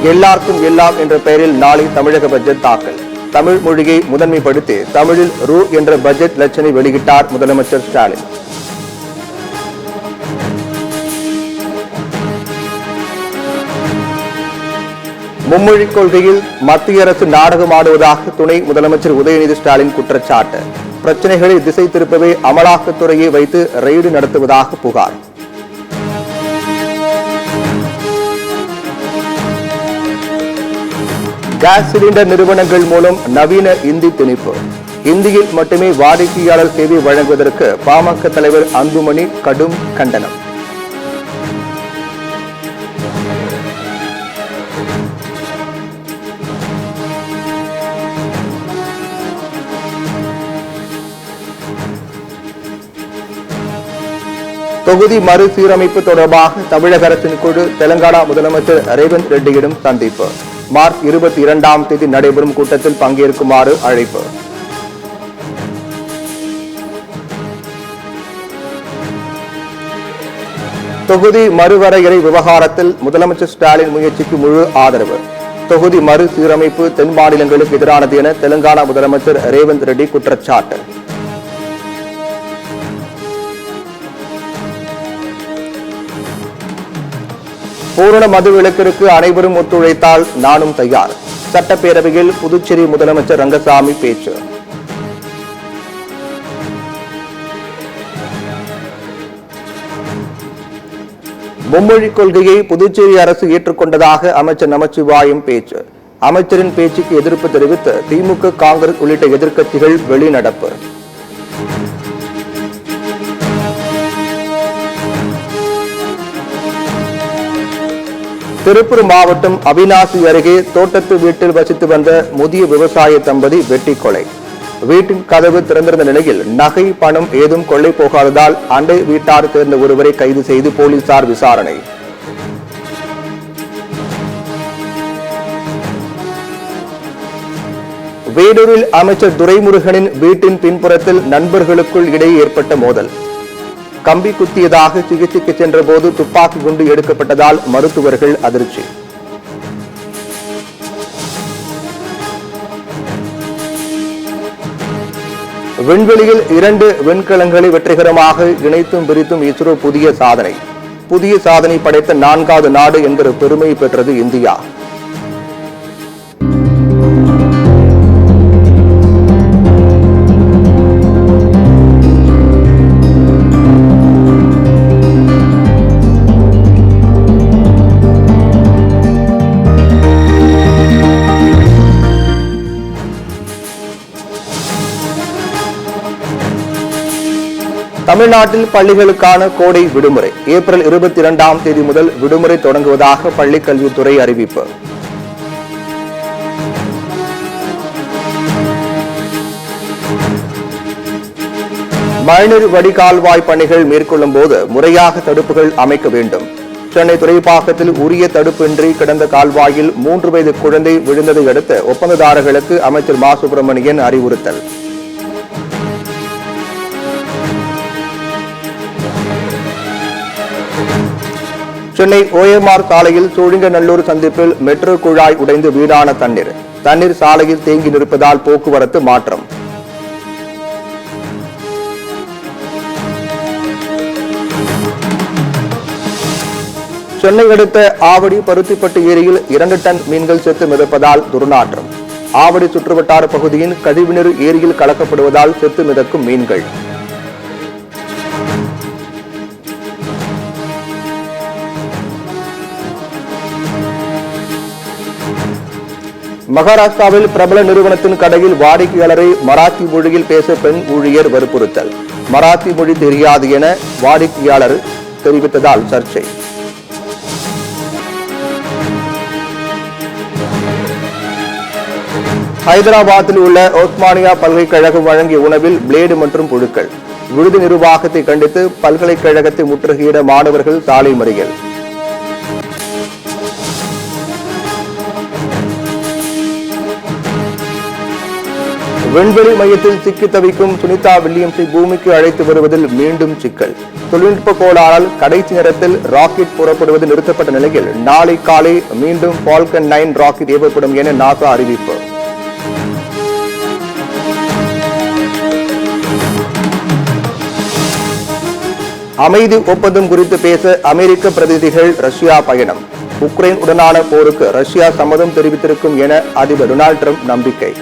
எல்லாருக்கும் எல்லாம் என்ற பெயரில் நாளை தமிழக பட்ஜெட் தாக்கல். தமிழ் மொழியை முதன்மைப்படுத்தி தமிழில் ரூ என்ற பட்ஜெட் லட்சணை வெளியிட்டார் முதலமைச்சர் ஸ்டாலின். மும்மொழிக் கொள்கையில் மத்திய அரசு நாடகமாடுவதாக துணை முதலமைச்சர் உதயநிதி ஸ்டாலின் குற்றச்சாட்டு. பிரச்சனைகளை திசை திருப்பவே அமலாக்கத்துறையை வைத்து ரெய்டு நடத்துவதாக புகார். கேஸ் சிலிண்டர் நிறுவனங்கள் மூலம் நவீன இந்தி திணிப்பு. இந்தியில் மட்டுமே வாடிக்கையாளர் சேவை வழங்குவதற்கு பாமக தலைவர் அன்புமணி கடும் கண்டனம். தொகுதி மறுசீரமைப்பு தொடர்பாக தமிழக அரசின் குழு தெலங்கானா முதலமைச்சர் ரேவந்த் ரெட்டியிடம் சந்திப்பு. மார்ச் 22ஆம் தேதி நடைபெறும் கூட்டத்தில் பங்கேற்குமாறு அழைப்பு. தொகுதி மறுவரையறை விவகாரத்தில் முதலமைச்சர் ஸ்டாலின் முயற்சிக்கு முழு ஆதரவு. தொகுதி மறுசீரமைப்பு தென் மாநிலங்களுக்கு எதிரானது என தெலங்கானா முதலமைச்சர் ரேவந்த் ரெட்டி குற்றச்சாட்டு. பூரண மதுவிலக்கிற்கு அனைவரும் ஒத்துழைத்தால் நானும் தயார். சட்டப்பேரவையில் புதுச்சேரி முதலமைச்சர் ரங்கசாமி பேச்சு. மும்மொழிக் கொள்கையை புதுச்சேரி அரசு ஏற்றுக்கொண்டதாக அமைச்சர் நமச்சிவாயம் பேச்சு. அமைச்சரின் பேச்சுக்கு எதிர்ப்பு தெரிவித்து திமுக, காங்கிரஸ் உள்ளிட்ட எதிர்க்கட்சிகள் வெளிநடப்பு. திருப்பூர் மாவட்டம் அவிநாசி அருகே தோட்டத்து வீட்டில் வசித்து வந்த முதிய விவசாய தம்பதி வெட்டி கொலை. வீட்டின் கதவு திறந்திருந்த நிலையில் நகை, பணம் ஏதும் கொள்ளை போகாததால் அண்டை வீட்டார் சேர்ந்த ஒருவரை கைது செய்து போலீசார் விசாரணை. வேலூரில் அமைச்சர் துரைமுருகனின் வீட்டின் பின்புறத்தில் நண்பர்களுக்குள் இடையே ஏற்பட்ட மோதல். கம்பி குத்தியதாக சிகிச்சைக்கு சென்ற போது துப்பாக்கி குண்டு எடுக்கப்பட்டதால் மருத்துவர்கள் அதிர்ச்சி. விண்வெளியில் 2 விண்கலங்களை வெற்றிகரமாக இணைத்தும் பிரித்தும் இஸ்ரோ புதிய சாதனை படைத்த 4வது நாடு என்கிற பெருமை பெற்றது இந்தியா. தமிழ்நாட்டில் பள்ளிகளுக்கான கோடை விடுமுறை ஏப்ரல் 22ஆம் தேதி முதல் விடுமுறை தொடங்குவதாக பள்ளிக் கல்வித்துறை அறிவிப்பு. மழைநீர் வடிகால்வாய் பணிகள் மேற்கொள்ளும் போது முறையாக தடுப்புகள் அமைக்க வேண்டும். சென்னை துறைப்பாக்கத்தில் உரிய தடுப்பின்றி கிடந்த கால்வாயில் 3 வயது குழந்தை விழுந்ததை அடுத்து ஒப்பந்ததாரர்களுக்கு அமைச்சர் மா சுப்பிரமணியன் அறிவுறுத்தல். சென்னை OMR சாலையில் சோழிங்கநல்லூர் சந்திப்பில் மெட்ரோ குழாய் உடைந்து வீணான தண்ணீர் சாலையில் தேங்கி நிற்பதால் போக்குவரத்து மாற்றம். சென்னை அடுத்த ஆவடி பருத்திப்பட்டு ஏரியில் 2 டன் மீன்கள் செத்து மிதப்பதால் துர்நாற்றம். ஆவடி சுற்றுவட்டார பகுதியின் கழிவுநீர் ஏரியில் கலக்கப்படுவதால் செத்து மிதக்கும் மீன்கள். மகாராஷ்டிராவில் பிரபல நிறுவனத்தின் கடையில் வாடிக்கையாளரை மராத்தி மொழியில் பேச பெண் ஊழியர் வற்புறுத்தல். மராத்தி மொழி தெரியாது என வாடிக்கையாளர் தெரிவித்ததால் சர்ச்சை. ஹைதராபாத்தில் உள்ள ஓஸ்மானியா பல்கலைக்கழகம் வழங்கிய உணவில் பிளேடு மற்றும் புழுக்கள். விடுதி நிர்வாகத்தை கண்டித்து பல்கலைக்கழகத்தை முற்றுகையிட மாணவர்கள் சாலை மறியல். விண்வெளி மையத்தில் சிக்கி தவிக்கும் சுனிதா வில்லியம்ஸை பூமிக்கு அழைத்து வருவதில் மீண்டும் சிக்கல். தொழில்நுட்ப கோளாறால் கடைசி நேரத்தில் ராக்கெட் புறப்படுவது நிறுத்தப்பட்ட நிலையில் நாளை காலை மீண்டும் ஃபால்கன் 9 ராக்கெட் ஏவப்படும் என நாசா அறிவிப்பு. அமைதி ஒப்பந்தம் குறித்து பேச அமெரிக்க பிரதிநிதிகள் ரஷ்யா பயணம். உக்ரைன் உடனான போருக்கு ரஷ்யா சம்மதம் தெரிவித்திருக்கும் என அதிபர் டொனால்ட் ட்ரம்ப் நம்பிக்கை.